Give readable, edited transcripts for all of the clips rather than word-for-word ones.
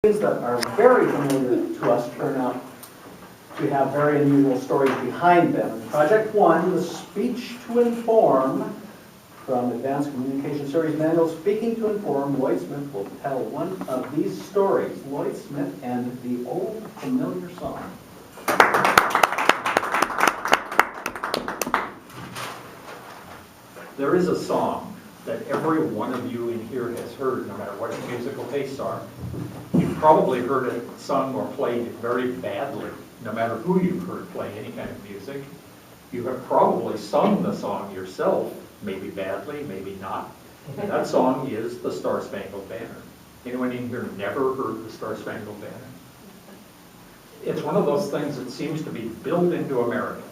That are very familiar to us turn out to have very unusual stories behind them. In Project One, the Speech to Inform from Advanced Communication Series Manual, Speaking to Inform, Lloyd Smith will tell one of these stories, Lloyd Smith and the Old Familiar Song. There is a song that every one of you in here has heard, no matter what your musical tastes are. You've probably heard it sung or played very badly, no matter who you've heard play any kind of music. You have probably sung the song yourself, maybe badly, maybe not. And that song is the Star Spangled Banner. Anyone in here never heard the Star Spangled Banner? It's one of those things that seems to be built into America,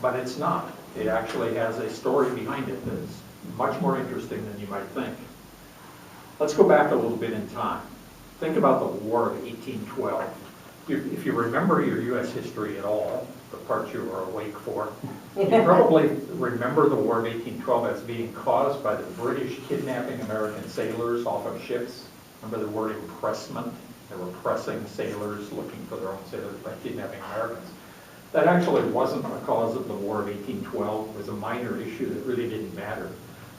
but it's not. It actually has a story behind it that's much more interesting than you might think. Let's go back a little bit in time. Think about the War of 1812. If you remember your U.S. history at all, the parts you were awake for, you probably remember the War of 1812 as being caused by the British kidnapping American sailors off of ships. Remember the word impressment? They were pressing sailors, looking for their own sailors by kidnapping Americans. That actually wasn't the cause of the War of 1812. It was a minor issue that really didn't matter.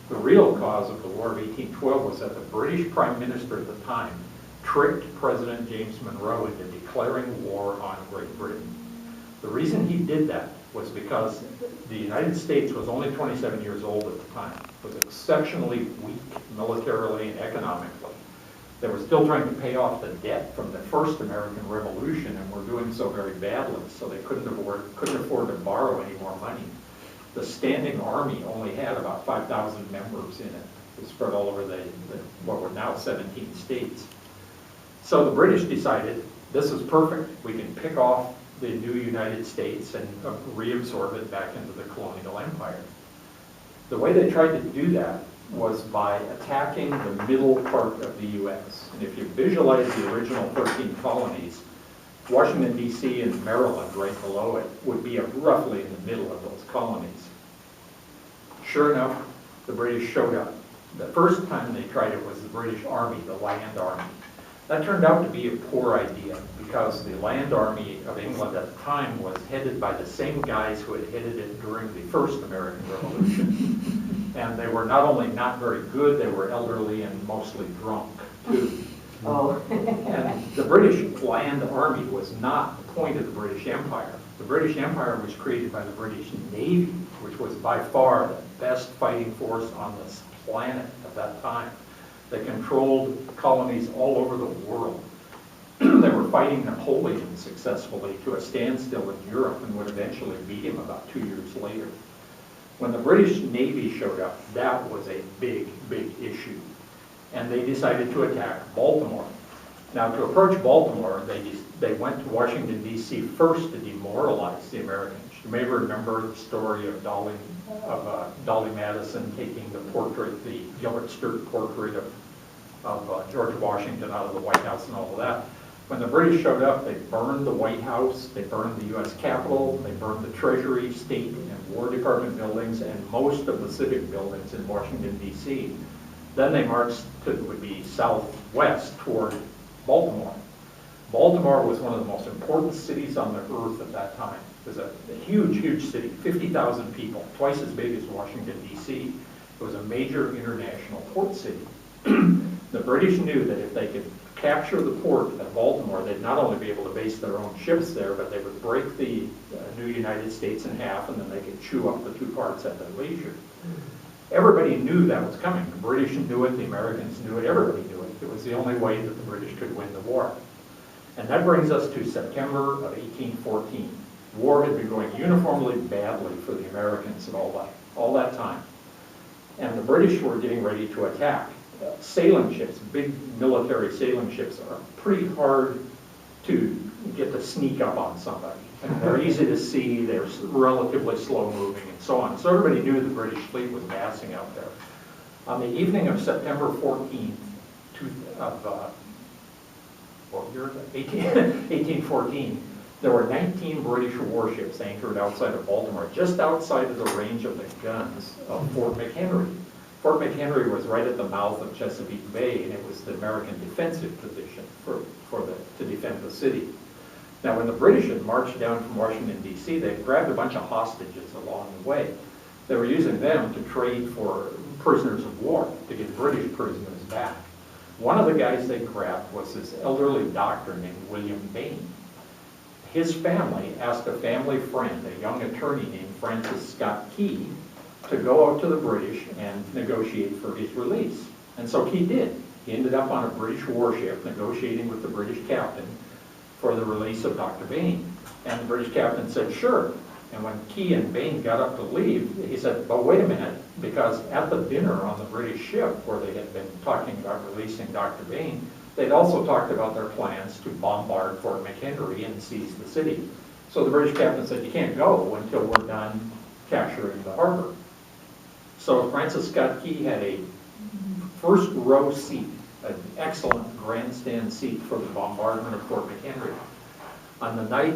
The real cause of the War of 1812 was that the British Prime Minister at the time tricked President James Monroe into declaring war on Great Britain. The reason he did that was because the United States was only 27 years old at the time, was exceptionally weak militarily and economically. They were still trying to pay off the debt from the first American Revolution and were doing so very badly, so they couldn't afford to borrow any more money. The standing army only had about 5,000 members in it. It was spread all over what were now 17 states. So the British decided, this is perfect. We can pick off the new United States and reabsorb it back into the colonial empire. The way they tried to do that was by attacking the middle part of the U.S. And if you visualize the original 13 colonies, Washington, D.C. and Maryland, right below it, would be roughly in the middle of those colonies. Sure enough, the British showed up. The first time they tried it was the British Army, the Land Army. That turned out to be a poor idea because the Land Army of England at the time was headed by the same guys who had headed it during the first American Revolution. And they were not only not very good, they were elderly and mostly drunk, too. Oh. And the British Land Army was not the point of the British Empire. The British Empire was created by the British Navy, which was by far the best fighting force on this planet at that time. They controlled colonies all over the world. They were fighting Napoleon successfully to a standstill in Europe and would eventually beat him about 2 years later. When the British Navy showed up, that was a big, big issue. And they decided to attack Baltimore. Now, to approach Baltimore, they went to Washington, D.C. first to demoralize the Americans. You may remember the story of Dolly Madison taking the portrait, the Gilbert Sturt portrait of George Washington out of the White House and all of that. When the British showed up, they burned the White House, they burned the U.S. Capitol, they burned the Treasury, State, and War Department buildings, and most of the civic buildings in Washington, D.C. Then they marched would be southwest toward Baltimore. Baltimore was one of the most important cities on the earth at that time. It was a huge, huge city, 50,000 people, twice as big as Washington, D.C. It was a major international port city. The British knew that if they could capture the port at Baltimore, they'd not only be able to base their own ships there, but they would break the new United States in half, and then they could chew up the two parts at their leisure. Everybody knew that was coming. The British knew it, the Americans knew it, everybody knew it. It was the only way that the British could win the war. And that brings us to September of 1814. War had been going uniformly badly for the Americans and all that time. And the British were getting ready to attack. Sailing ships, big military sailing ships, are pretty hard to get to sneak up on somebody. And they're easy to see, they're relatively slow moving and so on. So everybody knew the British fleet was massing out there. On the evening of September 14th, 1814, there were 19 British warships anchored outside of Baltimore, just outside of the range of the guns of Fort McHenry. Fort McHenry was right at the mouth of Chesapeake Bay, and it was the American defensive position for the city. Now, when the British had marched down from Washington, D.C., they grabbed a bunch of hostages along the way. They were using them to trade for prisoners of war, to get British prisoners back. One of the guys they grabbed was this elderly doctor named William Bain. His family asked a family friend, a young attorney named Francis Scott Key, to go out to the British and negotiate for his release. And so Key did. He ended up on a British warship negotiating with the British captain for the release of Dr. Bain. And the British captain said, sure. And when Key and Bain got up to leave, he said, but wait a minute, because at the dinner on the British ship where they had been talking about releasing Dr. Bain, they'd also talked about their plans to bombard Fort McHenry and seize the city. So the British captain said, you can't go until we're done capturing the harbor. So Francis Scott Key had a first row seat, an excellent grandstand seat for the bombardment of Fort McHenry. On the night,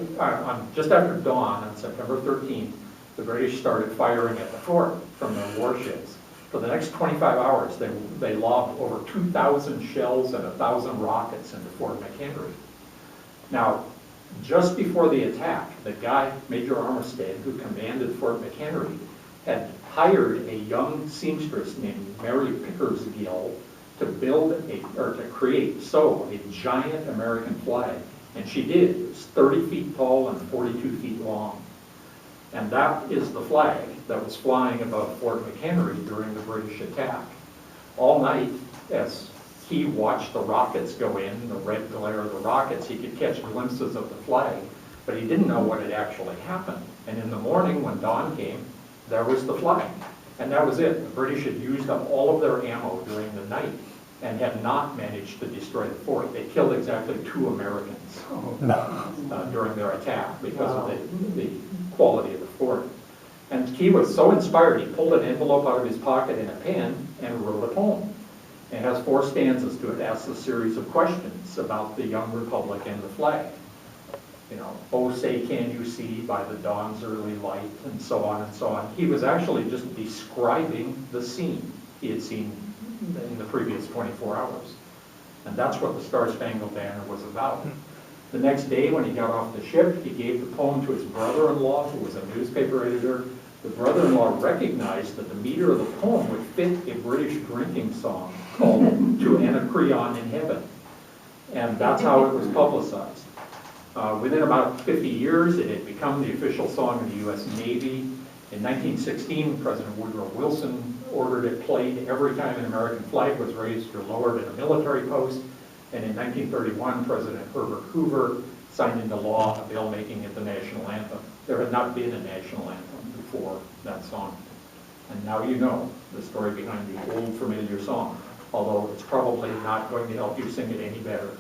just after dawn on September 13th, the British started firing at the fort from their warships. For the next 25 hours, they lobbed over 2,000 shells and 1,000 rockets into Fort McHenry. Now, just before the attack, the guy, Major Armistead, who commanded Fort McHenry, had hired a young seamstress named Mary Pickersgill to sew a giant American flag. And she did. It was 30 feet tall and 42 feet long. And that is the flag that was flying above Fort McHenry during the British attack. All night, as he watched the rockets go in, the red glare of the rockets, he could catch glimpses of the flag, but he didn't know what had actually happened. And in the morning, when dawn came, there was the flag. And that was it. The British had used up all of their ammo during the night and had not managed to destroy the fort. They killed exactly 2 Americans during their attack because of the quality of the fort. And Key was so inspired, he pulled an envelope out of his pocket and a pen and wrote a poem. It has 4 stanzas to it. It asks a series of questions about the young republic and the flag. You know, oh, say can you see by the dawn's early light, and so on and so on. He was actually just describing the scene he had seen in the previous 24 hours. And that's what the Star-Spangled Banner was about. The next day, when he got off the ship, he gave the poem to his brother-in-law, who was a newspaper editor. The brother-in-law recognized that the meter of the poem would fit a British drinking song called To Anacreon in Heaven. And that's how it was publicized. Within about 50 years, it had become the official song of the U.S. Navy. In 1916, President Woodrow Wilson ordered it played every time an American flag was raised or lowered at a military post. And in 1931, President Herbert Hoover signed into law a bill making it the national anthem. There had not been a national anthem before that song. And now you know the story behind the old familiar song, although it's probably not going to help you sing it any better.